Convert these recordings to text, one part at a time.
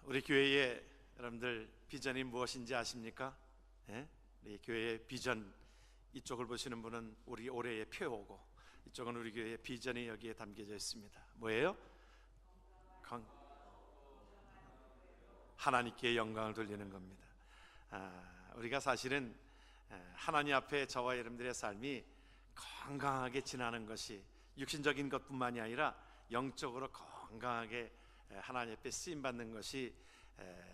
우리 교회의 여러분들 비전이 무엇인지 아십니까? 예? 우리 교회의 비전, 이쪽을 보시는 분은 우리 올해의 표어고, 이쪽은 우리 교회의 비전이 여기에 담겨져 있습니다. 뭐예요? 하나님께 영광을 돌리는 겁니다. 우리가 사실은 하나님 앞에 저와 여러분들의 삶이 건강하게 지나는 것이 육신적인 것뿐만이 아니라 영적으로 건강하게 하나님 앞에 쓰임받는 것이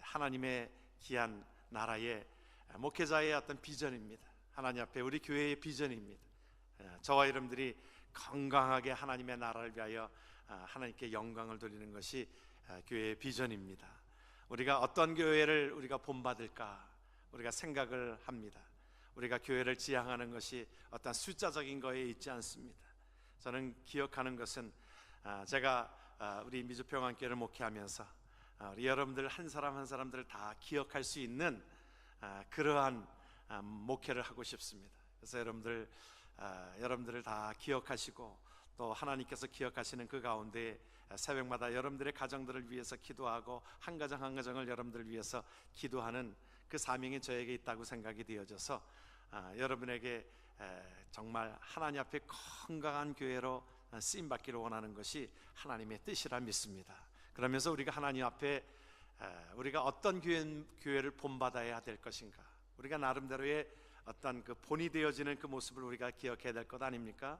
하나님의 귀한 나라의 목회자의 어떤 비전입니다. 하나님 앞에 우리 교회의 비전입니다. 저와 여러분들이 건강하게 하나님의 나라를 위하여 하나님께 영광을 돌리는 것이 교회의 비전입니다. 우리가 어떤 교회를 우리가 본받을까 우리가 생각을 합니다. 우리가 교회를 지향하는 것이 어떤 숫자적인 거에 있지 않습니다. 저는 기억하는 것은 제가 우리 미주평안교회를 목회하면서 우리 여러분들 한 사람 한 사람들을 다 기억할 수 있는 그러한 목회를 하고 싶습니다. 그래서 여러분들을 다 기억하시고 또 하나님께서 기억하시는 그 가운데 새벽마다 여러분들의 가정들을 위해서 기도하고 한 가정 한 가정을 여러분들을 위해서 기도하는 그 사명이 저에게 있다고 생각이 되어져서 여러분에게 정말 하나님 앞에 건강한 교회로 쓰임받기를 원하는 것이 하나님의 뜻이라 믿습니다. 그러면서 우리가 하나님 앞에 우리가 어떤 교회를 본받아야 될 것인가, 우리가 나름대로의 어떤 그 본이 되어지는 그 모습을 우리가 기억해야 될 것 아닙니까?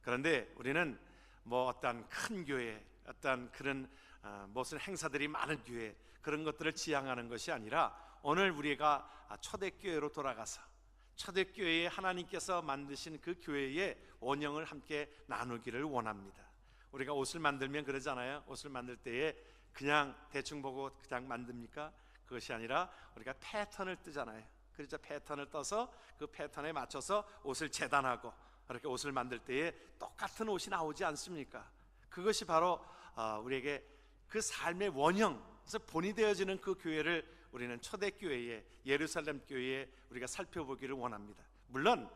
그런데 우리는 뭐 어떤 큰 교회, 어떤 그런 무슨 행사들이 많은 교회, 그런 것들을 지향하는 것이 아니라 오늘 우리가 초대교회로 돌아가서 초대교회에 하나님께서 만드신 그 교회의 원형을 함께 나누기를 원합니다. 우리가 옷을 만들면 그러잖아요. 옷을 만들 때에 그냥 대충 보고 그냥 만듭니까? 그것이 아니라 우리가 패턴을 뜨잖아요. 그래서 패턴을 떠서 그 패턴에 맞춰서 옷을 재단하고 그렇게 옷을 만들 때에 똑같은 옷이 나오지 않습니까? 그것이 바로 우리에게 그 삶의 원형, 그래서 본이 되어지는 그 교회를 우리는 초대교회에, 예루살렘 교회에 우리가 살펴보기를 원합니다. 물론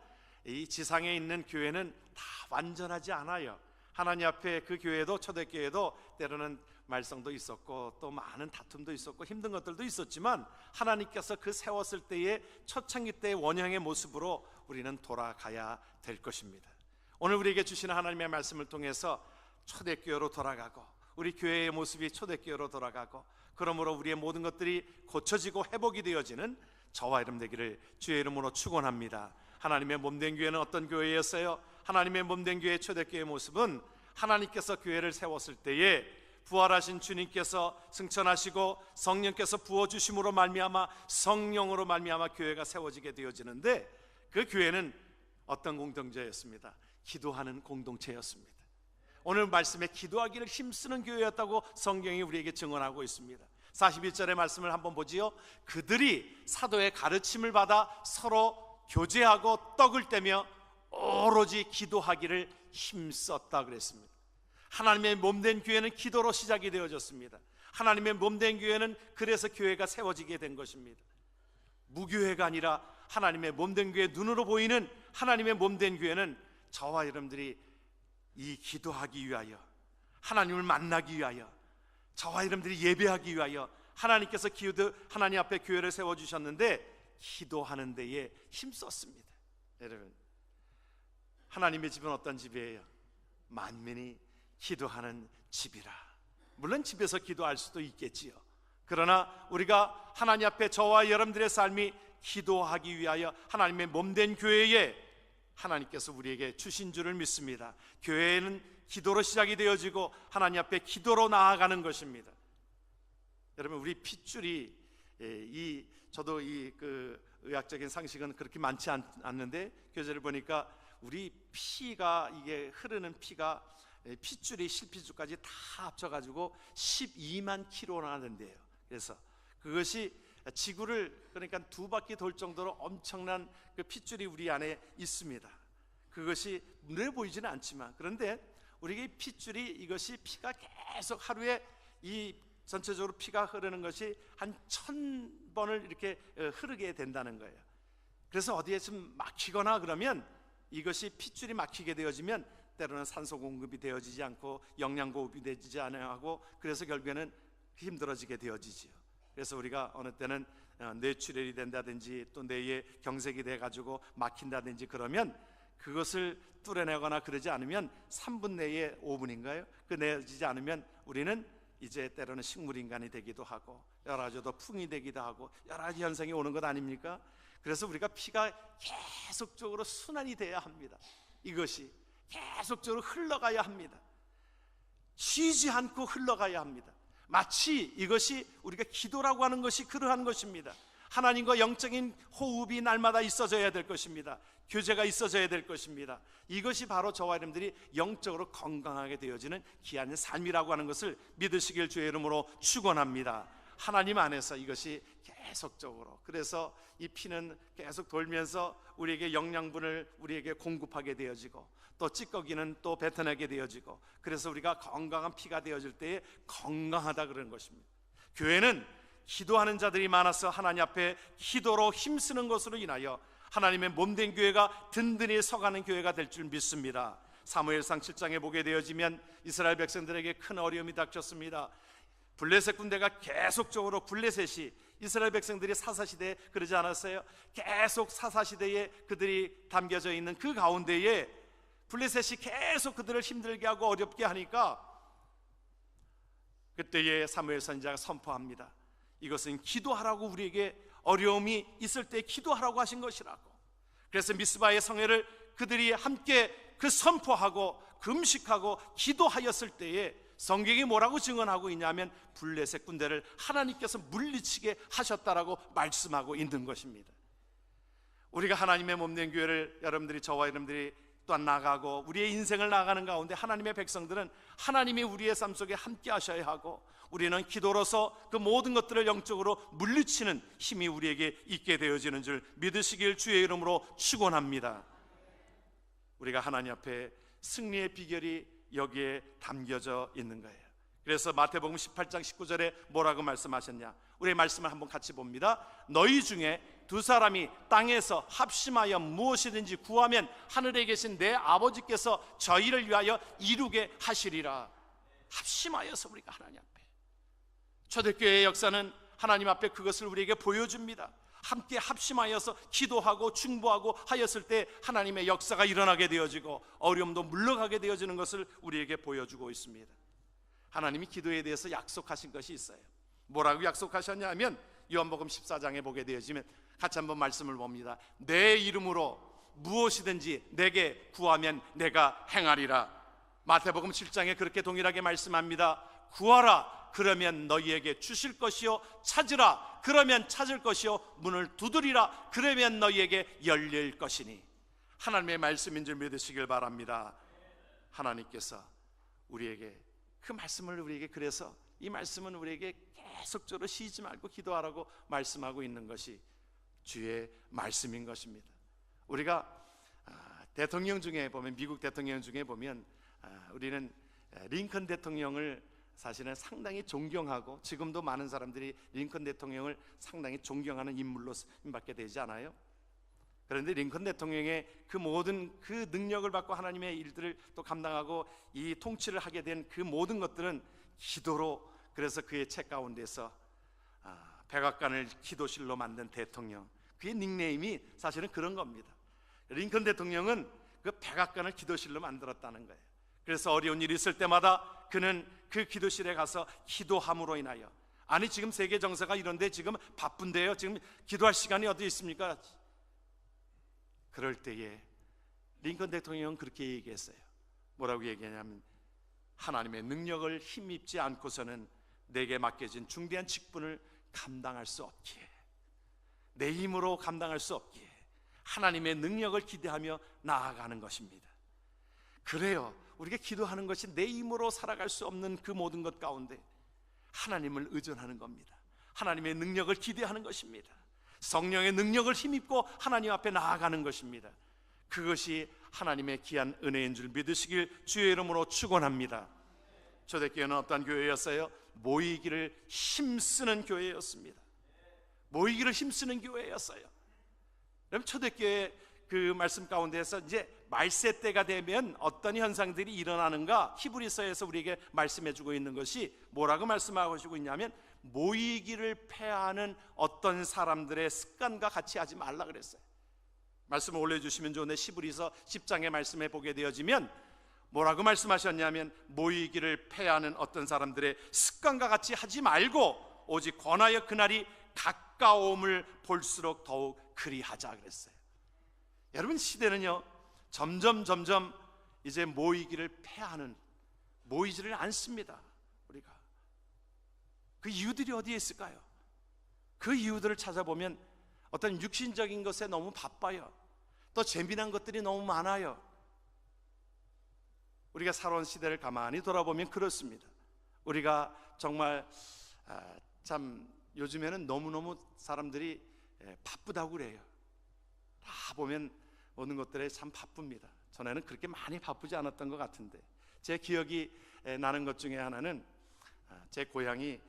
이 지상에 있는 교회는 다 완전하지 않아요. 하나님 앞에 그 교회도, 초대교회도 때로는 말썽도 있었고 또 많은 다툼도 있었고 힘든 것들도 있었지만 하나님께서 그 세웠을 때의 초창기 때의 원형의 모습으로 우리는 돌아가야 될 것입니다. 오늘 우리에게 주시는 하나님의 말씀을 통해서 초대교회로 돌아가고 우리 교회의 모습이 초대교회로 돌아가고 그러므로 우리의 모든 것들이 고쳐지고 회복이 되어지는 저와 여러분 되기를 주의 이름으로 축원합니다. 하나님의 몸된 교회는 어떤 교회였어요? 하나님의 몸된 교회의 초대교회의 모습은 하나님께서 교회를 세웠을 때에 부활하신 주님께서 승천하시고 성령께서 부어주심으로 말미암아 성령으로 말미암아 교회가 세워지게 되어지는데 그 교회는 어떤 공동체였습니다. 기도하는 공동체였습니다. 오늘 말씀에 기도하기를 힘쓰는 교회였다고 성경이 우리에게 증언하고 있습니다. 41절의 말씀을 한번 보지요. 그들이 사도의 가르침을 받아 서로 교제하고 떡을 떼며 오로지 기도하기를 힘썼다 그랬습니다. 하나님의 몸된 교회는 기도로 시작이 되어졌습니다. 하나님의 몸된 교회는 그래서 교회가 세워지게 된 것입니다. 무교회가 아니라 하나님의 몸된 교회, 눈으로 보이는 하나님의 몸된 교회는 저와 여러분들이 이 기도하기 위하여, 하나님을 만나기 위하여, 저와 여러분들이 예배하기 위하여 하나님께서 하나님 앞에 교회를 세워주셨는데 기도하는 데에 힘썼습니다. 여러분, 하나님의 집은 어떤 집이에요? 만민이 기도하는 집이라. 물론 집에서 기도할 수도 있겠지요. 그러나 우리가 하나님 앞에 저와 여러분들의 삶이 기도하기 위하여 하나님의 몸된 교회에 하나님께서 우리에게 주신 줄을 믿습니다. 교회는 기도로 시작이 되어지고 하나님 앞에 기도로 나아가는 것입니다. 여러분, 우리 핏줄이 저도 그 의학적인 상식은 그렇게 많지 않는데 교재를 보니까 우리 피가, 이게 흐르는 피가 핏줄이 실핏줄까지 다 합쳐가지고 12만 킬로나 된대요. 그래서 그것이 지구를 그러니까 두 바퀴 돌 정도로 엄청난 그 핏줄이 우리 안에 있습니다. 그것이 눈에 보이지는 않지만, 그런데 우리의 핏줄이, 이것이 피가 계속 하루에 이 전체적으로 피가 흐르는 것이 한 1000번을 이렇게 흐르게 된다는 거예요. 그래서 어디에 좀 막히거나 그러면 이것이 핏줄이 막히게 되어지면 때로는 산소 공급이 되어지지 않고 영양 공급이 되지 않아야 하고 그래서 결국에는 힘들어지게 되어지지요. 그래서 우리가 어느 때는 뇌출혈이 된다든지 또 뇌에 경색이 돼가지고 막힌다든지 그러면 그것을 뚫어내거나 그러지 않으면 3분 내에 5분인가요? 그 내지지 않으면 우리는 이제 때로는 식물인간이 되기도 하고 여러 가지 더 풍이 되기도 하고 여러 가지 현상이 오는 것 아닙니까? 그래서 우리가 피가 계속적으로 순환이 돼야 합니다. 이것이 계속적으로 흘러가야 합니다. 쉬지 않고 흘러가야 합니다. 마치 이것이 우리가 기도라고 하는 것이 그러한 것입니다. 하나님과 영적인 호흡이 날마다 있어져야 될 것입니다. 교제가 있어져야 될 것입니다. 이것이 바로 저와 여러분들이 영적으로 건강하게 되어지는 귀한 삶이라고 하는 것을 믿으시길 주의 이름으로 축원합니다. 하나님 안에서 이것이 계속적으로, 그래서 이 피는 계속 돌면서 우리에게 영양분을 우리에게 공급하게 되어지고 또 찌꺼기는 또 뱉어내게 되어지고, 그래서 우리가 건강한 피가 되어질 때에 건강하다 그런 것입니다. 교회는 기도하는 자들이 많아서 하나님 앞에 기도로 힘쓰는 것으로 인하여 하나님의 몸된 교회가 든든히 서가는 교회가 될 줄 믿습니다. 사무엘상 7장에 보게 되어지면 이스라엘 백성들에게 큰 어려움이 닥쳤습니다. 블레셋 군대가 계속적으로, 블레셋이 이스라엘 백성들이 사사시대에 그러지 않았어요? 계속 사사시대에 그들이 담겨져 있는 그 가운데에 블레셋이 계속 그들을 힘들게 하고 어렵게 하니까 그때에 사무엘 선지자가 선포합니다. 이것은 기도하라고, 우리에게 어려움이 있을 때 기도하라고 하신 것이라고. 그래서 미스바의 성회를 그들이 함께 그 선포하고 금식하고 기도하였을 때에 성경이 뭐라고 증언하고 있냐면 블레셋 군대를 하나님께서 물리치게 하셨다라고 말씀하고 있는 것입니다. 우리가 하나님의 몸된 교회를, 여러분들이, 저와 여러분들이 또한 나가고 우리의 인생을 나가는 가운데 하나님의 백성들은 하나님이 우리의 삶 속에 함께 하셔야 하고, 우리는 기도로서 그 모든 것들을 영적으로 물리치는 힘이 우리에게 있게 되어지는 줄 믿으시길 주의 이름으로 축원합니다. 우리가 하나님 앞에 승리의 비결이 여기에 담겨져 있는 거예요. 그래서 마태복음 18장 19절에 뭐라고 말씀하셨냐? 우리의 말씀을 한번 같이 봅니다. 너희 중에 두 사람이 땅에서 합심하여 무엇이든지 구하면 하늘에 계신 내 아버지께서 저희를 위하여 이루게 하시리라. 합심하여서 우리가 하나님 앞에, 초대교회의 역사는 하나님 앞에 그것을 우리에게 보여줍니다. 함께 합심하여서 기도하고 중보하고 하였을 때 하나님의 역사가 일어나게 되어지고 어려움도 물러가게 되어지는 것을 우리에게 보여주고 있습니다. 하나님이 기도에 대해서 약속하신 것이 있어요. 뭐라고 약속하셨냐면 요한복음 14장에 보게 되어지면 같이 한번 말씀을 봅니다. 내 이름으로 무엇이든지 내게 구하면 내가 행하리라. 마태복음 7장에 그렇게 동일하게 말씀합니다. 구하라, 그러면 너희에게 주실 것이요, 찾으라, 그러면 찾을 것이요, 문을 두드리라, 그러면 너희에게 열릴 것이니. 하나님의 말씀인 줄 믿으시길 바랍니다. 하나님께서 우리에게 그 말씀을 우리에게, 그래서 이 말씀은 우리에게 계속적으로 쉬지 말고 기도하라고 말씀하고 있는 것이 주의 말씀인 것입니다. 우리가 대통령 중에 보면, 미국 대통령 중에 보면 우리는 링컨 대통령을 사실은 상당히 존경하고, 지금도 많은 사람들이 링컨 대통령을 상당히 존경하는 인물로 받게 되지 않아요? 그런데 링컨 대통령의 그 모든 그 능력을 받고 하나님의 일들을 또 감당하고 이 통치를 하게 된 그 모든 것들은 기도로, 그래서 그의 책 가운데서 백악관을 기도실로 만든 대통령, 그의 닉네임이 사실은 그런 겁니다. 링컨 대통령은 그 백악관을 기도실로 만들었다는 거예요. 그래서 어려운 일이 있을 때마다 그는 그 기도실에 가서 기도함으로 인하여, 아니 지금 세계 정세가 이런데 지금 바쁜데요, 지금 기도할 시간이 어디 있습니까? 그럴 때에 링컨 대통령은 그렇게 얘기했어요. 뭐라고 얘기하냐면, 하나님의 능력을 힘입지 않고서는 내게 맡겨진 중대한 직분을 감당할 수 없기에, 내 힘으로 감당할 수 없기에 하나님의 능력을 기대하며 나아가는 것입니다. 그래요, 우리가 기도하는 것이 내 힘으로 살아갈 수 없는 그 모든 것 가운데 하나님을 의존하는 겁니다. 하나님의 능력을 기대하는 것입니다. 성령의 능력을 힘입고 하나님 앞에 나아가는 것입니다. 그것이 하나님의 귀한 은혜인 줄 믿으시길 주의 이름으로 축원합니다. 초대교회는 어떤 교회였어요? 모이기를 힘쓰는 교회였습니다. 모이기를 힘쓰는 교회였어요. 그럼 초대교회 그 말씀 가운데에서 이제 말세 때가 되면 어떤 현상들이 일어나는가 히브리서에서 우리에게 말씀해 주고 있는 것이 뭐라고 말씀하고 있냐면 모이기를 패하는 어떤 사람들의 습관과 같이 하지 말라 그랬어요. 말씀을 올려주시면 좋은데 히브리서 10장의 말씀에 보게 되어지면 뭐라고 말씀하셨냐면 모이기를 패하는 어떤 사람들의 습관과 같이 하지 말고 오직 권하여 그날이 가까움을 볼수록 더욱 그리하자 그랬어요. 여러분, 시대는요 점점 이제 모이기를 패하는, 모이지를 않습니다. 우리가 그 이유들이 어디에 있을까요? 그 이유들을 찾아보면 어떤 육신적인 것에 너무 바빠요. 또 재미난 것들이 너무 많아요. 우리가 살아온 시대를 가만히 돌아보면 그렇습니다. 우리가 정말 참 요즘에는 너무너무 사람들이 바쁘다고 그래요. 다 보면 모든 것들에 참 바쁩니다. 전에는 그렇게 많이 바쁘지 않았던 것 같은데, 제 기억이 나는 것 중에 하나는 제 고향이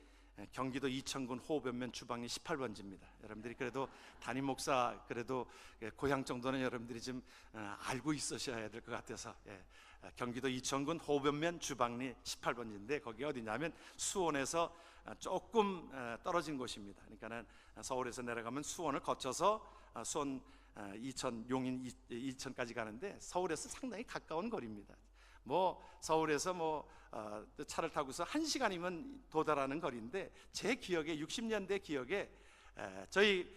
경기도 이천군 호흡연면 주방리 18번지입니다. 여러분들이 그래도 담임 목사 그래도 고향 정도는 여러분들이 좀 알고 있으셔야 될 것 같아서, 경기도 이천군 호흡연면 주방리 18번지인데 거기 어디냐면 수원에서 조금 떨어진 곳입니다. 그러니까는 서울에서 내려가면 수원을 거쳐서 수원 이천, 용인 이천까지 가는데 서울에서 상당히 가까운 거리입니다. 뭐 서울에서 차를 타고서 1시간이면 도달하는 거리인데, 제 기억에 60년대 기억에 저희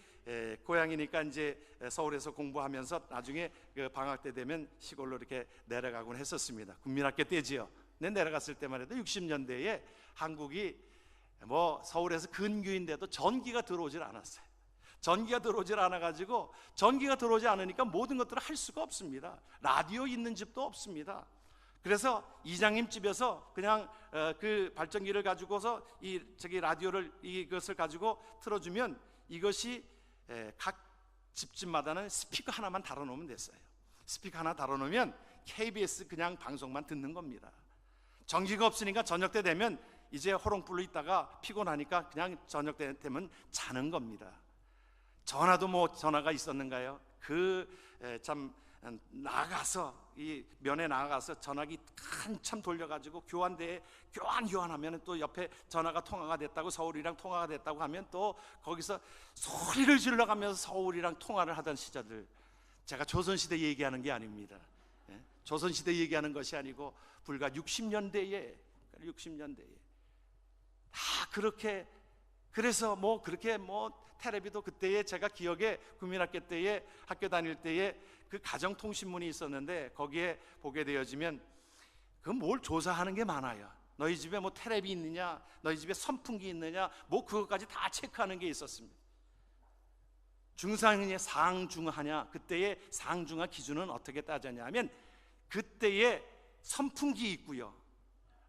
고향이니까 이제 서울에서 공부하면서 나중에 그 방학 때 되면 시골로 이렇게 내려가곤 했었습니다. 국민학교 때지요. 근데 내려갔을 때만 해도 60년대에 한국이 서울에서 근교인데도 전기가 들어오질 않았어요. 전기가 들어오질 않아가지고, 전기가 들어오지 않으니까 모든 것들을 할 수가 없습니다. 라디오 있는 집도 없습니다. 그래서 이장님 집에서 그냥 그 발전기를 가지고서 라디오를 이것을 가지고 틀어주면 이것이 각 집집마다는 스피커 하나만 달아놓으면 됐어요. 스피커 하나 달아놓으면 KBS 그냥 방송만 듣는 겁니다. 전기가 없으니까 저녁 때 되면 이제 호롱불로 있다가 피곤하니까 그냥 저녁 때 되면 자는 겁니다. 전화도 전화가 있었는가요? 참 나가서 이 면에 나가서 전화기 한참 돌려가지고 교환하면 또 옆에 전화가 통화가 됐다고, 서울이랑 통화가 됐다고 하면 또 거기서 소리를 질러가면서 서울이랑 통화를 하던 시절들, 제가 조선시대 얘기하는 게 아닙니다. 조선시대 얘기하는 것이 아니고 불과 60년대에 다 그렇게, 그래서 그렇게 텔레비도 그때에 제가 기억에 국민학교 때에 학교 다닐 때에 그 가정통신문이 있었는데 거기에 보게 되어지면 그 뭘 조사하는 게 많아요. 너희 집에 텔레비 있느냐, 너희 집에 선풍기 있느냐, 그것까지 다 체크하는 게 있었습니다. 중상이냐 상중하냐, 그때의 상중하 기준은 어떻게 따졌냐면 그때에 선풍기 있고요,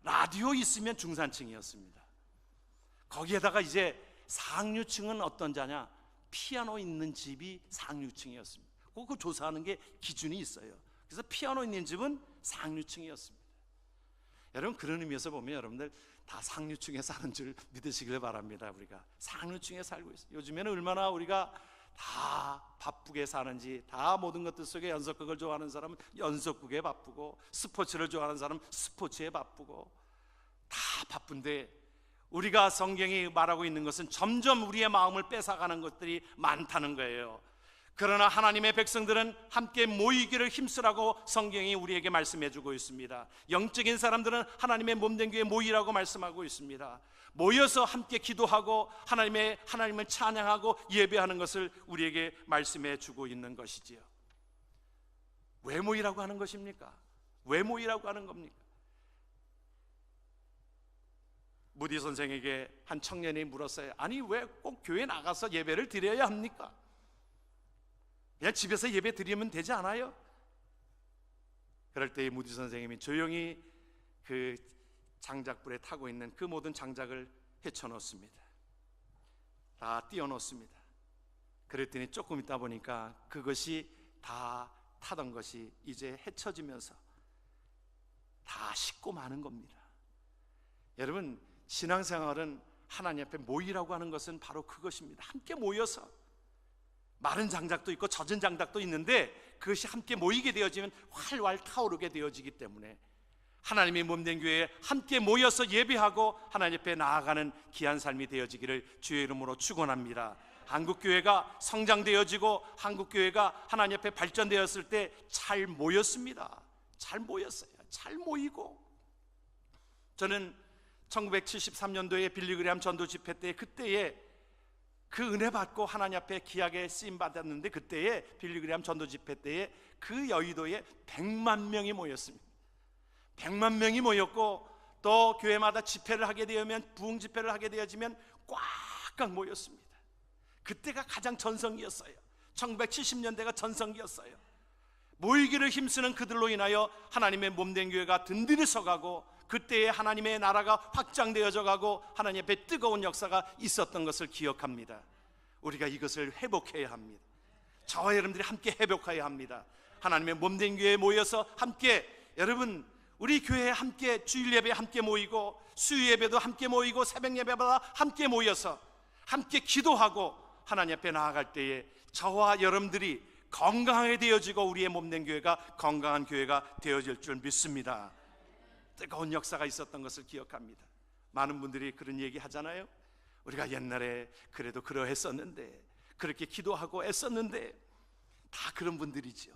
라디오 있으면 중산층이었습니다. 거기에다가 이제 상류층은 어떤 자냐, 피아노 있는 집이 상류층이었습니다. 그거 조사하는 게 기준이 있어요. 그래서 피아노 있는 집은 상류층이었습니다. 여러분, 그런 의미에서 보면 여러분들 다 상류층에 사는 줄 믿으시길 바랍니다. 우리가 상류층에 살고 있어요. 요즘에는 얼마나 우리가 다 바쁘게 사는지, 다 모든 것들 속에 연속극을 좋아하는 사람은 연속극에 바쁘고, 스포츠를 좋아하는 사람은 스포츠에 바쁘고, 다 바쁜데 우리가 성경이 말하고 있는 것은 점점 우리의 마음을 뺏어가는 것들이 많다는 거예요. 그러나 하나님의 백성들은 함께 모이기를 힘쓰라고 성경이 우리에게 말씀해주고 있습니다. 영적인 사람들은 하나님의 몸된 교회에 모이라고 말씀하고 있습니다. 모여서 함께 기도하고 하나님을 찬양하고 예배하는 것을 우리에게 말씀해주고 있는 것이지요. 왜 모이라고 하는 것입니까? 왜 모이라고 하는 겁니까? 무디 선생에게 한 청년이 물었어요. 아니, 왜 꼭 교회 나가서 예배를 드려야 합니까? 그냥 집에서 예배 드리면 되지 않아요? 그럴 때 무디 선생님이 조용히 그 장작불에 타고 있는 그 모든 장작을 헤쳐놓습니다. 다 띄워놓습니다. 그랬더니 조금 있다 보니까 그것이 다 타던 것이 이제 헤쳐지면서 다 식고 마는 겁니다. 여러분, 신앙생활은 하나님 앞에 모이라고 하는 것은 바로 그것입니다. 함께 모여서 마른 장작도 있고 젖은 장작도 있는데 그것이 함께 모이게 되어지면 활활 타오르게 되어지기 때문에 하나님의 몸된 교회에 함께 모여서 예배하고 하나님 앞에 나아가는 귀한 삶이 되어지기를 주의 이름으로 축원합니다. 한국교회가 성장되어지고 한국교회가 하나님 앞에 발전되었을 때 잘 모였습니다. 잘 모였어요. 잘 모이고, 저는 1973년도에 빌리그레암 전도 집회 때, 그때에 그 은혜 받고 하나님 앞에 귀하게 쓰임 받았는데, 그때에 빌리그레암 전도 집회 때에 그 여의도에 100만 명이 모였습니다. 100만 명이 모였고, 또 교회마다 집회를 하게 되면, 부흥 집회를 하게 되어지면 꽉꽉 모였습니다. 그때가 가장 전성기였어요. 1970년대가 전성기였어요. 모이기를 힘쓰는 그들로 인하여 하나님의 몸된 교회가 든든히 서가고, 그때에 하나님의 나라가 확장되어져 가고 하나님 앞에 뜨거운 역사가 있었던 것을 기억합니다. 우리가 이것을 회복해야 합니다. 저와 여러분들이 함께 회복해야 합니다. 하나님의 몸된 교회에 모여서 함께, 여러분 우리 교회에 함께 주일 예배에 함께 모이고, 수요 예배도 함께 모이고, 새벽 예배마다 함께 모여서 함께 기도하고 하나님 앞에 나아갈 때에 저와 여러분들이 건강하게 되어지고 우리의 몸된 교회가 건강한 교회가 되어질 줄 믿습니다. 뜨거운 역사가 있었던 것을 기억합니다. 많은 분들이 그런 얘기 하잖아요. 우리가 옛날에 그래도 그러했었는데, 그렇게 기도하고 애썼는데, 다 그런 분들이죠.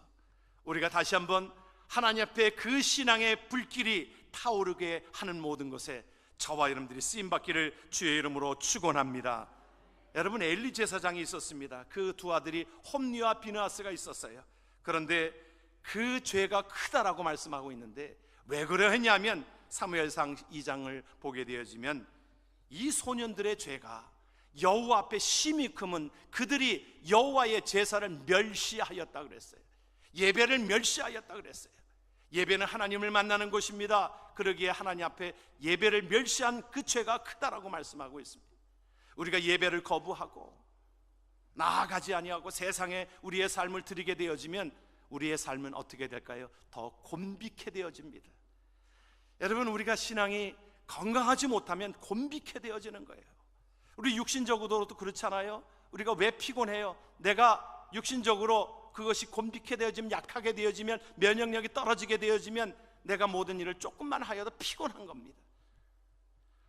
우리가 다시 한번 하나님 앞에 그 신앙의 불길이 타오르게 하는 모든 것에 저와 여러분들이 쓰임받기를 주의 이름으로 축원합니다. 여러분, 엘리 제사장이 있었습니다. 그 두 아들이 홈니와 비느하스가 있었어요. 그런데 그 죄가 크다라고 말씀하고 있는데, 왜 그러했냐면 사무엘상 2장을 보게 되어지면 이 소년들의 죄가 여호와 앞에 심히 크면 그들이 여호와의 제사를 멸시하였다 그랬어요. 예배를 멸시하였다 그랬어요. 예배는 하나님을 만나는 곳입니다. 그러기에 하나님 앞에 예배를 멸시한 그 죄가 크다라고 말씀하고 있습니다. 우리가 예배를 거부하고 나아가지 아니하고 세상에 우리의 삶을 드리게 되어지면 우리의 삶은 어떻게 될까요? 더 곤비케 되어집니다. 여러분, 우리가 신앙이 건강하지 못하면 곤비케 되어지는 거예요. 우리 육신적으로도 그렇잖아요. 우리가 왜 피곤해요? 내가 육신적으로 그것이 곤비케 되어지면, 약하게 되어지면, 면역력이 떨어지게 되어지면 내가 모든 일을 조금만 하여도 피곤한 겁니다.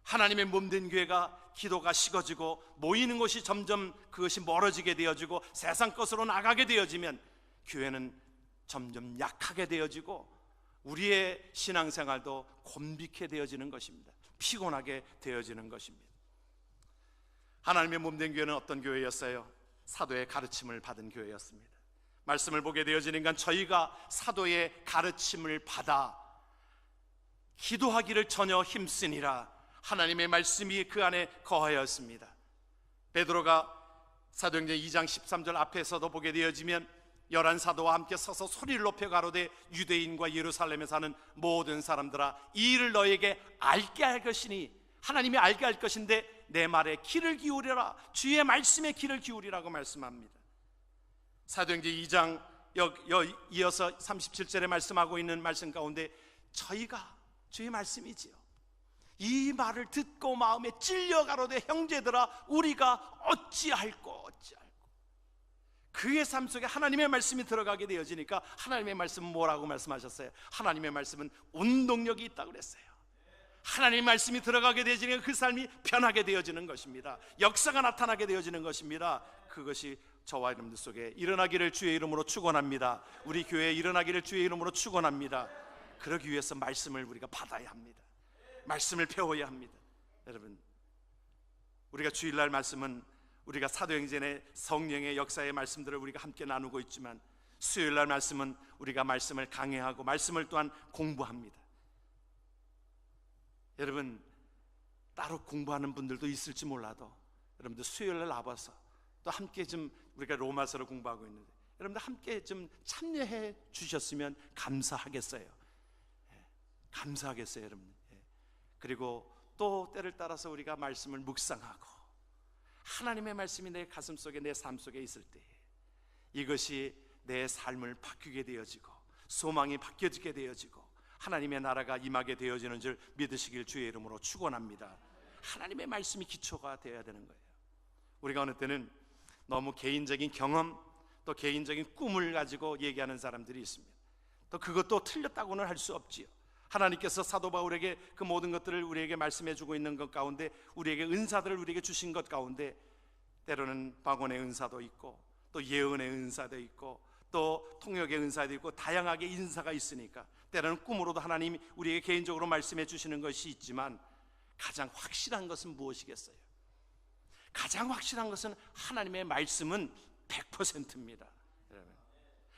하나님의 몸된 교회가 기도가 식어지고 모이는 곳이 점점 그것이 멀어지게 되어지고 세상 것으로 나가게 되어지면 교회는 점점 약하게 되어지고 우리의 신앙생활도 곤비케 되어지는 것입니다. 피곤하게 되어지는 것입니다. 하나님의 몸된 교회는 어떤 교회였어요? 사도의 가르침을 받은 교회였습니다. 말씀을 보게 되어지니까 저희가 사도의 가르침을 받아 기도하기를 전혀 힘쓰니라 하나님의 말씀이 그 안에 거하였습니다. 베드로가 사도행전 2장 13절 앞에서도 보게 되어지면 11사도와 함께 서서 소리를 높여 가로되 유대인과 예루살렘에 사는 모든 사람들아, 이 일을 너에게 알게 할 것이니, 하나님이 알게 할 것인데 내 말에 귀를 기울여라, 주의 말씀에 귀를 기울이라고 말씀합니다. 사도행전 2장 이어서 37절에 말씀하고 있는 말씀 가운데 저희가, 주의 말씀이지요, 이 말을 듣고 마음에 찔려 가로되 형제들아 우리가 어찌할꼬. 그의 삶 속에 하나님의 말씀이 들어가게 되어지니까 하나님의 말씀은 뭐라고 말씀하셨어요? 하나님의 말씀은 운동력이 있다고 그랬어요. 하나님의 말씀이 들어가게 되어지니까 그 삶이 변하게 되어지는 것입니다. 역사가 나타나게 되어지는 것입니다. 그것이 저와 여러분들 속에 일어나기를 주의 이름으로 축원합니다. 우리 교회에 일어나기를 주의 이름으로 축원합니다. 그러기 위해서 말씀을 우리가 받아야 합니다. 말씀을 배워야 합니다. 여러분, 우리가 주일날 말씀은 우리가 사도행전의 성령의 역사의 말씀들을 우리가 함께 나누고 있지만, 수요일날 말씀은 우리가 말씀을 강해하고 말씀을 또한 공부합니다. 여러분, 따로 공부하는 분들도 있을지 몰라도 여러분들 수요일날 나와서 또 함께 좀 우리가 로마서를 공부하고 있는데 여러분들 함께 좀 참여해 주셨으면 감사하겠어요. 감사하겠어요, 여러분. 그리고 또 때를 따라서 우리가 말씀을 묵상하고 하나님의 말씀이 내 가슴 속에, 내 삶 속에 있을 때 이것이 내 삶을 바뀌게 되어지고 소망이 바뀌어지게 되어지고 하나님의 나라가 임하게 되어지는 줄 믿으시길 주의 이름으로 축원합니다. 하나님의 말씀이 기초가 되어야 되는 거예요. 우리가 어느 때는 너무 개인적인 경험, 또 개인적인 꿈을 가지고 얘기하는 사람들이 있습니다. 또 그것도 틀렸다고는 할 수 없지요. 하나님께서 사도 바울에게 그 모든 것들을 우리에게 말씀해 주고 있는 것 가운데, 우리에게 은사들을 우리에게 주신 것 가운데 때로는 방언의 은사도 있고 또 예언의 은사도 있고 또 통역의 은사도 있고 다양하게 인사가 있으니까 때로는 꿈으로도 하나님이 우리에게 개인적으로 말씀해 주시는 것이 있지만, 가장 확실한 것은 무엇이겠어요? 가장 확실한 것은 하나님의 말씀은 100%입니다.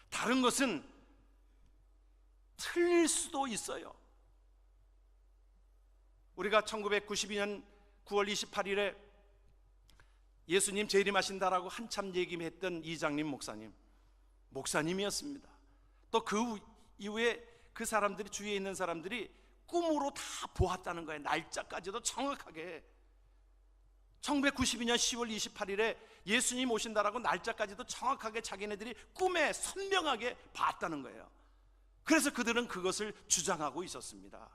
다른 것은 틀릴 수도 있어요. 우리가 1992년 9월 28일에 예수님 재림하신다라고 한참 얘기했던 이장림 목사님이었습니다. 또 그 이후에 그 사람들이, 주위에 있는 사람들이 꿈으로 다 보았다는 거예요. 날짜까지도 정확하게 1992년 10월 28일에 예수님 오신다라고 날짜까지도 정확하게 자기네들이 꿈에 선명하게 봤다는 거예요. 그래서 그들은 그것을 주장하고 있었습니다.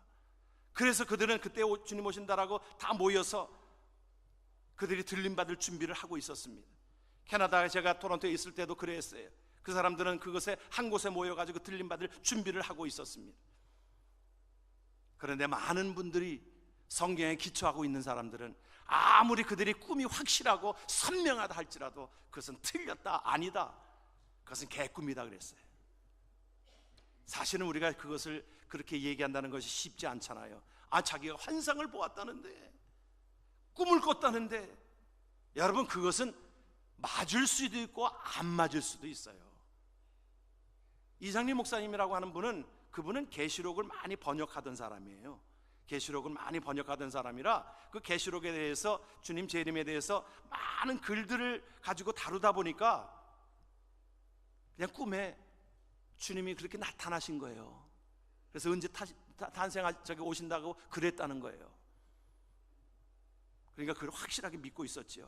그래서 그들은 그때 주님 오신다라고 다 모여서 그들이 들림받을 준비를 하고 있었습니다. 캐나다에 제가 토론토에 있을 때도 그랬어요. 그 사람들은 그것에 한 곳에 모여가지고 들림받을 준비를 하고 있었습니다. 그런데 많은 분들이, 성경에 기초하고 있는 사람들은 아무리 그들이 꿈이 확실하고 선명하다 할지라도 그것은 틀렸다, 아니다, 그것은 개꿈이다 그랬어요. 사실은 우리가 그것을 그렇게 얘기한다는 것이 쉽지 않잖아요. 자기가 환상을 보았다는데, 꿈을 꿨다는데, 여러분 그것은 맞을 수도 있고 안 맞을 수도 있어요. 이장림 목사님이라고 하는 분은, 그분은 계시록을 많이 번역하던 사람이에요. 계시록을 많이 번역하던 사람이라 그 계시록에 대해서, 주님 재림에 대해서 많은 글들을 가지고 다루다 보니까 그냥 꿈에 주님이 그렇게 나타나신 거예요. 그래서 언제 저기 오신다고 그랬다는 거예요. 그러니까 그걸 확실하게 믿고 있었지요.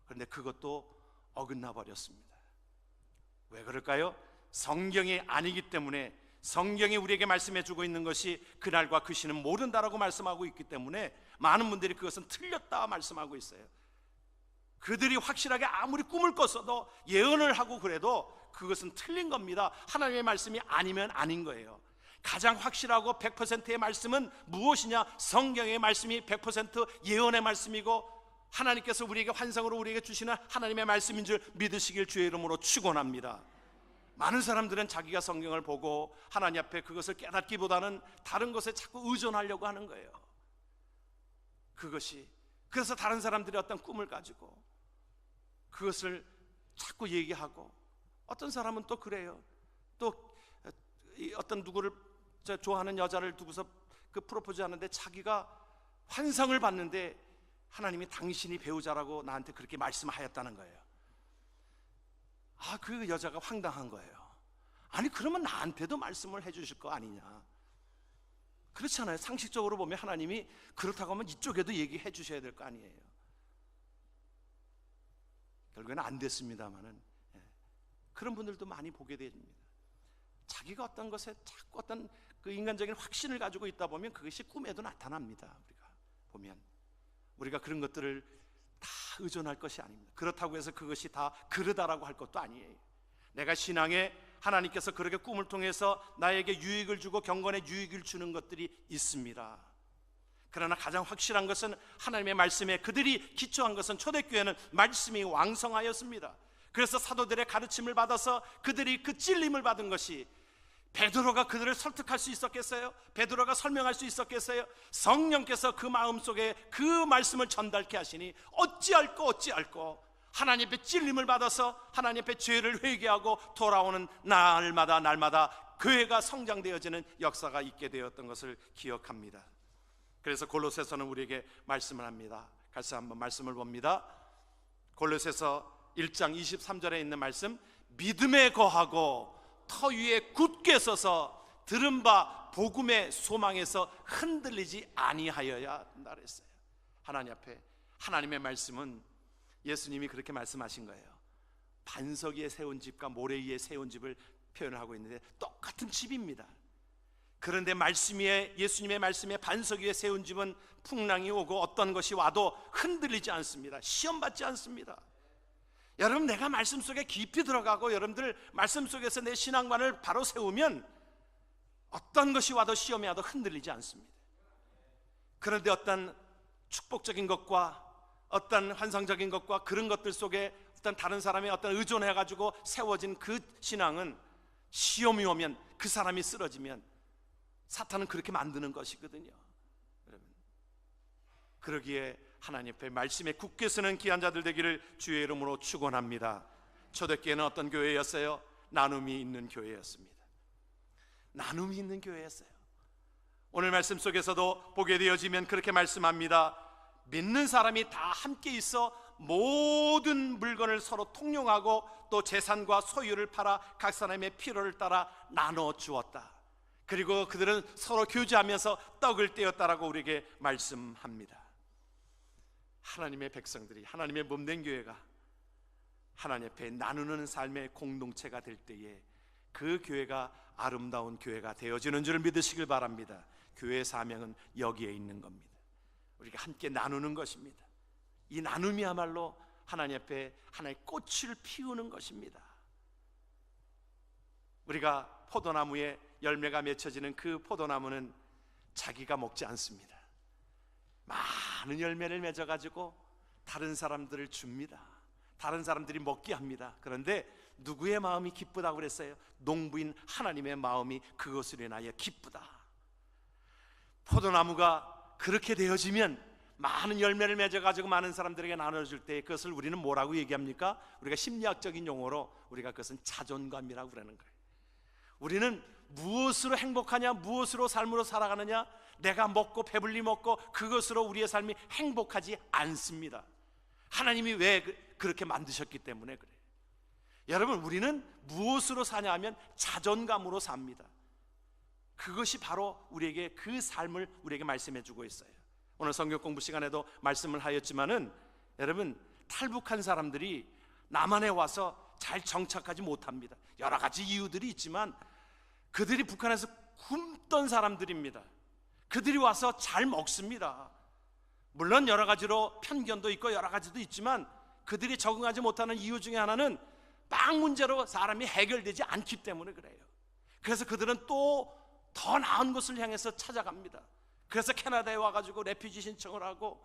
그런데 그것도 어긋나 버렸습니다. 왜 그럴까요? 성경이 아니기 때문에, 성경이 우리에게 말씀해 주고 있는 것이 그날과 그 시는 모른다라고 말씀하고 있기 때문에 많은 분들이 그것은 틀렸다 말씀하고 있어요. 그들이 확실하게 아무리 꿈을 꿨어도, 예언을 하고 그래도 그것은 틀린 겁니다. 하나님의 말씀이 아니면 아닌 거예요. 가장 확실하고 100%의 말씀은 무엇이냐? 성경의 말씀이 100% 예언의 말씀이고, 하나님께서 우리에게 환상으로 우리에게 주시는 하나님의 말씀인 줄 믿으시길 주의 이름으로 축원합니다. 많은 사람들은 자기가 성경을 보고 하나님 앞에 그것을 깨닫기보다는 다른 것에 자꾸 의존하려고 하는 거예요. 그래서 다른 사람들이 어떤 꿈을 가지고 그것을 자꾸 얘기하고, 어떤 사람은 또 그래요. 또 어떤 누구를 좋아하는 여자를 두고서 그 프로포즈 하는데 자기가 환상을 봤는데 하나님이 당신이 배우자라고 나한테 그렇게 말씀하였다는 거예요. 그 여자가 황당한 거예요. 아니 그러면 나한테도 말씀을 해주실 거 아니냐. 그렇잖아요. 상식적으로 보면 하나님이 그렇다고 하면 이쪽에도 얘기해 주셔야 될 거 아니에요. 결국에는 안 됐습니다만은, 그런 분들도 많이 보게 됩니다. 자기가 어떤 것에 자꾸 어떤 그 인간적인 확신을 가지고 있다 보면 그것이 꿈에도 나타납니다. 우리가 보면 우리가 그런 것들을 다 의존할 것이 아닙니다. 그렇다고 해서 그것이 다 그러다라고 할 것도 아니에요. 내가 신앙에 하나님께서 그렇게 꿈을 통해서 나에게 유익을 주고 경건에 유익을 주는 것들이 있습니다. 그러나 가장 확실한 것은 하나님의 말씀에 그들이 기초한 것은, 초대교회는 말씀이 왕성하였습니다. 그래서 사도들의 가르침을 받아서 그들이 그 찔림을 받은 것이, 베드로가 그들을 설득할 수 있었겠어요? 베드로가 설명할 수 있었겠어요? 성령께서 그 마음속에 그 말씀을 전달케 하시니 어찌할꼬 하나님 앞에 찔림을 받아서 하나님 앞에 죄를 회개하고 돌아오는 날마다 교회가 성장되어지는 역사가 있게 되었던 것을 기억합니다. 그래서 골로새서는 우리에게 말씀을 합니다. 같이 한번 말씀을 봅니다. 골로새서 1장 23절에 있는 말씀, 믿음에 거하고 터 위에 굳게 서서 들은 바 복음의 소망에서 흔들리지 아니하여야 한다 그랬어요. 하나님 앞에 하나님의 말씀은, 예수님이 그렇게 말씀하신 거예요. 반석 위에 세운 집과 모래 위에 세운 집을 표현하고 있는데 똑같은 집입니다. 그런데 예수님의 말씀에 반석 위에 세운 집은 풍랑이 오고 어떤 것이 와도 흔들리지 않습니다. 시험받지 않습니다. 여러분, 내가 말씀 속에 깊이 들어가고 여러분들 말씀 속에서 내 신앙관을 바로 세우면 어떤 것이 와도 시험이 와도 흔들리지 않습니다. 그런데 어떤 축복적인 것과 어떤 환상적인 것과 그런 것들 속에 어떤 다른 사람의 어떤 의존해가지고 세워진 그 신앙은 시험이 오면 그 사람이 쓰러지면 사탄은 그렇게 만드는 것이거든요. 여러분, 그러기에 하나님 앞에 말씀에 굳게 서는 귀한 자들 되기를 주의 이름으로 축원합니다. 초대교회는 어떤 교회였어요? 나눔이 있는 교회였습니다. 나눔이 있는 교회였어요. 오늘 말씀 속에서도 보게 되어지면 그렇게 말씀합니다. 믿는 사람이 다 함께 있어 모든 물건을 서로 통용하고 또 재산과 소유를 팔아 각 사람의 필요를 따라 나눠 주었다. 그리고 그들은 서로 교제하면서 떡을 떼었다라고 우리에게 말씀합니다. 하나님의 백성들이, 하나님의 몸된 교회가 하나님 앞에 나누는 삶의 공동체가 될 때에 그 교회가 아름다운 교회가 되어지는 줄을 믿으시길 바랍니다. 교회의 사명은 여기에 있는 겁니다. 우리가 함께 나누는 것입니다. 이 나눔이야말로 하나님 앞에 하나의 꽃을 피우는 것입니다. 우리가 포도나무에 열매가 맺혀지는 그 포도나무는 자기가 먹지 않습니다. 많은 열매를 맺어가지고 다른 사람들을 줍니다. 다른 사람들이 먹게 합니다. 그런데 누구의 마음이 기쁘다고 그랬어요? 농부인 하나님의 마음이 그것으로 인하여 기쁘다. 포도나무가 그렇게 되어지면 많은 열매를 맺어가지고 많은 사람들에게 나눠줄 때 그것을 우리는 뭐라고 얘기합니까? 우리가 심리학적인 용어로 우리가 그것은 자존감이라고 그러는 거예요. 우리는 무엇으로 행복하냐, 무엇으로 삶으로 살아가느냐, 내가 먹고 배불리 먹고 그것으로 우리의 삶이 행복하지 않습니다. 하나님이 왜 그렇게 만드셨기 때문에 그래요. 여러분, 우리는 무엇으로 사냐 하면 자존감으로 삽니다. 그것이 바로 우리에게 그 삶을 우리에게 말씀해 주고 있어요. 오늘 성경 공부 시간에도 말씀을 하였지만은 여러분, 탈북한 사람들이 남한에 와서 잘 정착하지 못합니다. 여러 가지 이유들이 있지만 그들이 북한에서 굶던 사람들입니다. 그들이 와서 잘 먹습니다. 물론 여러 가지로 편견도 있고 여러 가지도 있지만 그들이 적응하지 못하는 이유 중에 하나는 빵 문제로 사람이 해결되지 않기 때문에 그래요. 그래서 그들은 또 더 나은 곳을 향해서 찾아갑니다. 그래서 캐나다에 와가지고 레퓨지 신청을 하고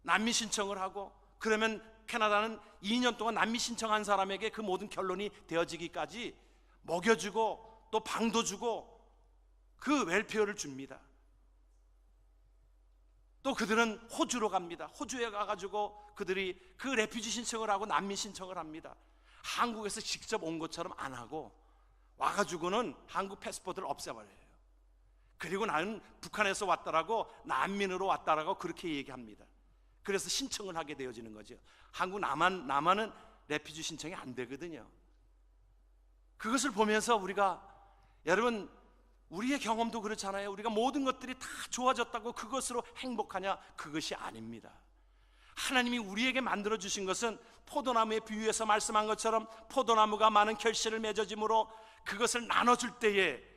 난민 신청을 하고, 그러면 캐나다는 2년 동안 난민 신청한 사람에게 그 모든 결론이 되어지기까지 먹여주고 또 방도 주고 그 웰페어를 줍니다. 또 그들은 호주로 갑니다. 호주에 가가지고 그들이 그 레퓨지 신청을 하고 난민 신청을 합니다. 한국에서 직접 온 것처럼 안 하고 와가지고는 한국 패스포트를 없애버려요. 그리고 나는 북한에서 왔다라고, 난민으로 왔다라고 그렇게 얘기합니다. 그래서 신청을 하게 되어지는 거죠. 한국 남한은 레퓨지 신청이 안 되거든요. 그것을 보면서 우리가, 여러분, 우리의 경험도 그렇잖아요. 우리가 모든 것들이 다 좋아졌다고 그것으로 행복하냐? 그것이 아닙니다. 하나님이 우리에게 만들어 주신 것은 포도나무에 비유해서 말씀한 것처럼 포도나무가 많은 결실을 맺어짐으로 그것을 나눠줄 때에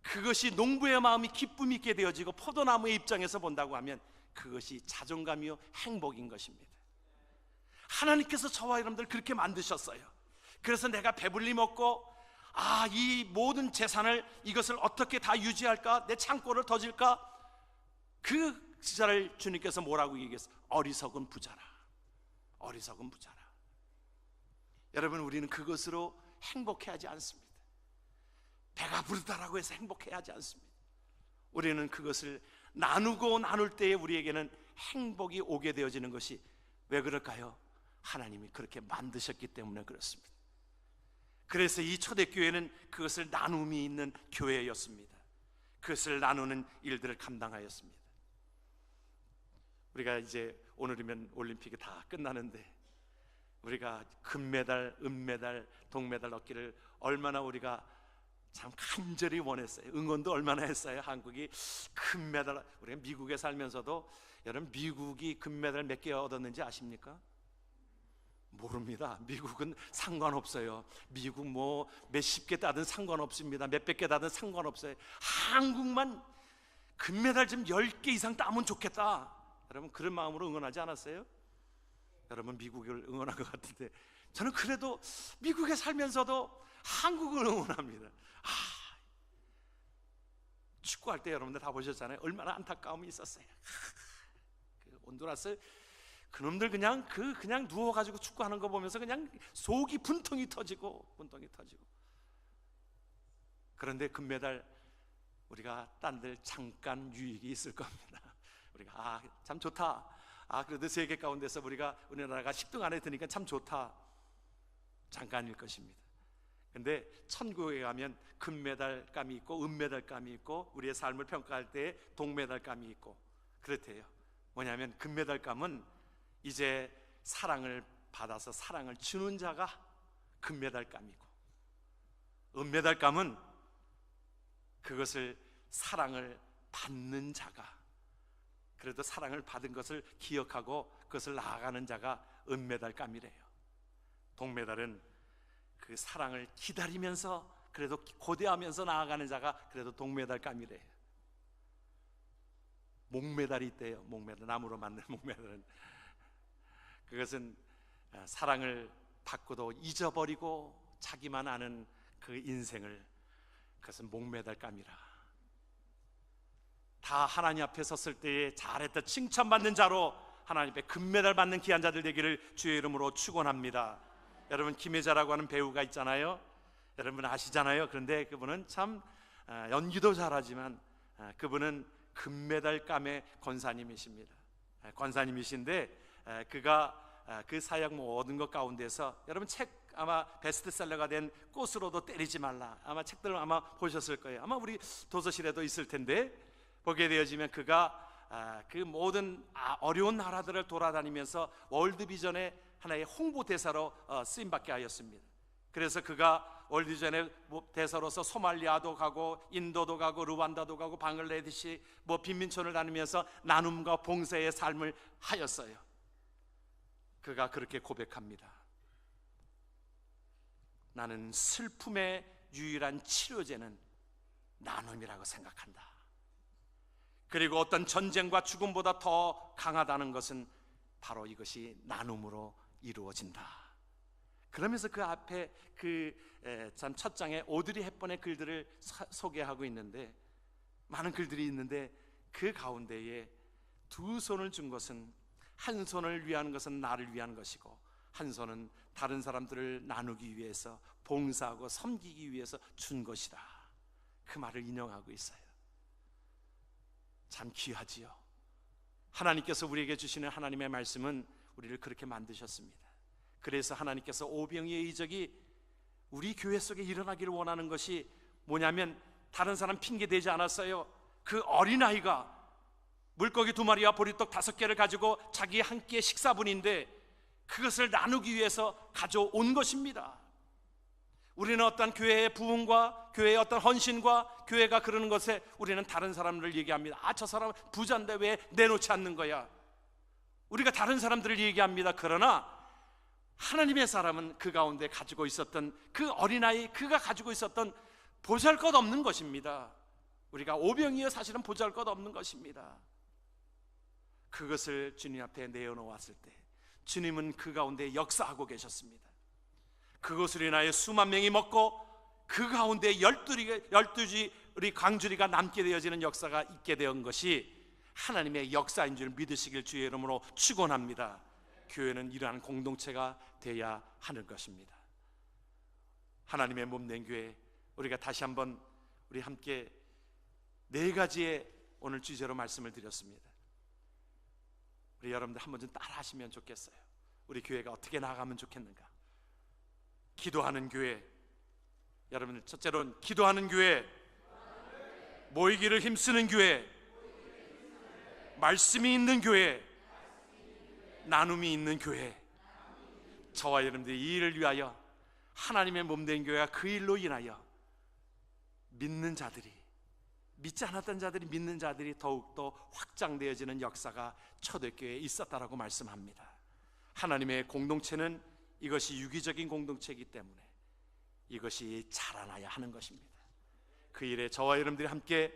그것이 농부의 마음이 기쁨 있게 되어지고 포도나무의 입장에서 본다고 하면 그것이 자존감이요 행복인 것입니다. 하나님께서 저와 여러분들 그렇게 만드셨어요. 그래서 내가 배불리 먹고 이 모든 재산을, 이것을 어떻게 다 유지할까? 내 창고를 더 질까? 그 시절을 주님께서 뭐라고 얘기했어요? 어리석은 부자라. 어리석은 부자라. 여러분, 우리는 그것으로 행복해하지 않습니다. 배가 부르다라고 해서 행복해하지 않습니다. 우리는 그것을 나누고 나눌 때에 우리에게는 행복이 오게 되어지는 것이 왜 그럴까요? 하나님이 그렇게 만드셨기 때문에 그렇습니다. 그래서 이 초대교회는 그것을 나눔이 있는 교회였습니다. 그것을 나누는 일들을 감당하였습니다. 우리가 이제 오늘이면 올림픽이 다 끝나는데 우리가 금메달, 은메달, 동메달 얻기를 얼마나 우리가 참 간절히 원했어요. 응원도 얼마나 했어요. 한국이 금메달, 우리가 미국에 살면서도, 여러분, 미국이 금메달 몇 개 얻었는지 아십니까? 모릅니다. 미국은 상관없어요. 미국 뭐 몇십 개 따든 상관없습니다. 몇백 개 따든 상관없어요. 한국만 금메달 좀 10개 이상 따면 좋겠다. 여러분, 그런 마음으로 응원하지 않았어요? 여러분 미국을 응원한 것 같은데 저는 그래도 미국에 살면서도 한국을 응원합니다. 축구할 때 여러분들 다 보셨잖아요. 얼마나 안타까움이 있었어요. 그 온두라스 그놈들 그냥 누워가지고 축구하는 거 보면서 그냥 속이 분통이 터지고. 그런데 금메달 우리가 딴들 잠깐 유익이 있을 겁니다. 우리가 참 좋다. 그래도 세계 가운데서 우리나라가 10등 안에 드니까 참 좋다. 잠깐일 것입니다. 근데 천국에 가면 금메달감이 있고 은메달감이 있고 우리의 삶을 평가할 때 동메달감이 있고 그렇대요. 뭐냐면 금메달감은 이제 사랑을 받아서 사랑을 주는 자가 금메달감이고, 은메달감은 그것을 사랑을 받는 자가, 그래도 사랑을 받은 것을 기억하고 그것을 나아가는 자가 은메달감이래요. 동메달은 그 사랑을 기다리면서 그래도 고대하면서 나아가는 자가 그래도 동메달감이래요. 목메달이 있대요. 목메달, 나무로 만든 목메달은 그것은 사랑을 받고도 잊어버리고 자기만 아는 그 인생을, 그것은 목메달감이라. 다 하나님 앞에 섰을 때에 잘했다 칭찬받는 자로 하나님 앞에 금메달 받는 귀한 자들 되기를 주의 이름으로 축원합니다. 여러분 김혜자라고 하는 배우가 있잖아요. 여러분 아시잖아요. 그런데 그분은 참 연기도 잘하지만 그분은 금메달감의 권사님이십니다. 권사님이신데 그가 그 사역 모든 것 가운데서 여러분 책 아마 베스트셀러가 된 꽃으로도 때리지 말라, 아마 책들을 아마 보셨을 거예요. 아마 우리 도서실에도 있을 텐데 보게 되어지면 그가 그 모든 어려운 나라들을 돌아다니면서 월드비전의 하나의 홍보대사로 쓰임받게 하였습니다. 그래서 그가 월드비전의 대사로서 소말리아도 가고 인도도 가고 루완다도 가고 방글라데시 빈민촌을 다니면서 나눔과 봉사의 삶을 하였어요. 그가 그렇게 고백합니다. 나는 슬픔의 유일한 치료제는 나눔이라고 생각한다. 그리고 어떤 전쟁과 죽음보다 더 강하다는 것은 바로 이것이 나눔으로 이루어진다. 그러면서 그 앞에 참 첫 장에 오드리 헵번의 글들을 소개하고 있는데, 많은 글들이 있는데 그 가운데에 두 손을 준 것은, 한 손을 위한 것은 나를 위한 것이고 한 손은 다른 사람들을 나누기 위해서 봉사하고 섬기기 위해서 준 것이다. 그 말을 인용하고 있어요. 참 귀하지요. 하나님께서 우리에게 주시는 하나님의 말씀은 우리를 그렇게 만드셨습니다. 그래서 하나님께서 오병이의 이적이 우리 교회 속에 일어나기를 원하는 것이 뭐냐면 다른 사람 핑계 대지 않았어요. 그 어린아이가 물고기 2마리와 보리떡 5개를 가지고 자기 한 끼의 식사분인데 그것을 나누기 위해서 가져온 것입니다. 우리는 어떤 교회의 부흥과 교회의 어떤 헌신과 교회가 그러는 것에 우리는 다른 사람들을 얘기합니다. 저 사람은 부자인데 왜 내놓지 않는 거야? 우리가 다른 사람들을 얘기합니다. 그러나 하나님의 사람은 그 가운데 가지고 있었던 그 어린아이, 그가 가지고 있었던 보잘것없는 것입니다. 우리가 오병이어 사실은 보잘것없는 것입니다. 그것을 주님 앞에 내어놓았을 때 주님은 그 가운데 역사하고 계셨습니다. 그것으로 인하여 수만 명이 먹고 그 가운데 12지 광주리가 남게 되어지는 역사가 있게 된 것이 하나님의 역사인 줄 믿으시길 주의 이름으로 축원합니다. 교회는 이러한 공동체가 되어야 하는 것입니다. 하나님의 몸된 교회, 우리가 다시 한번 우리 함께 4가지의 오늘 주제로 말씀을 드렸습니다. 우리 여러분들 한번 좀 따라 하시면 좋겠어요. 우리 교회가 어떻게 나아가면 좋겠는가? 기도하는 교회. 여러분들 첫째로는 기도하는 교회, 모이기를 힘쓰는 교회, 말씀이 있는 교회, 나눔이 있는 교회. 저와 여러분들이 이 일을 위하여 하나님의 몸된 교회가 그 일로 인하여 믿는 자들이, 믿지 않았던 자들이 믿는 자들이 더욱더 확장되어지는 역사가 초대교회에 있었다라고 말씀합니다. 하나님의 공동체는 이것이 유기적인 공동체이기 때문에 이것이 자라나야 하는 것입니다. 그 일에 저와 여러분들이 함께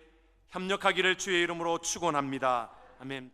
협력하기를 주의 이름으로 축원합니다. 아멘.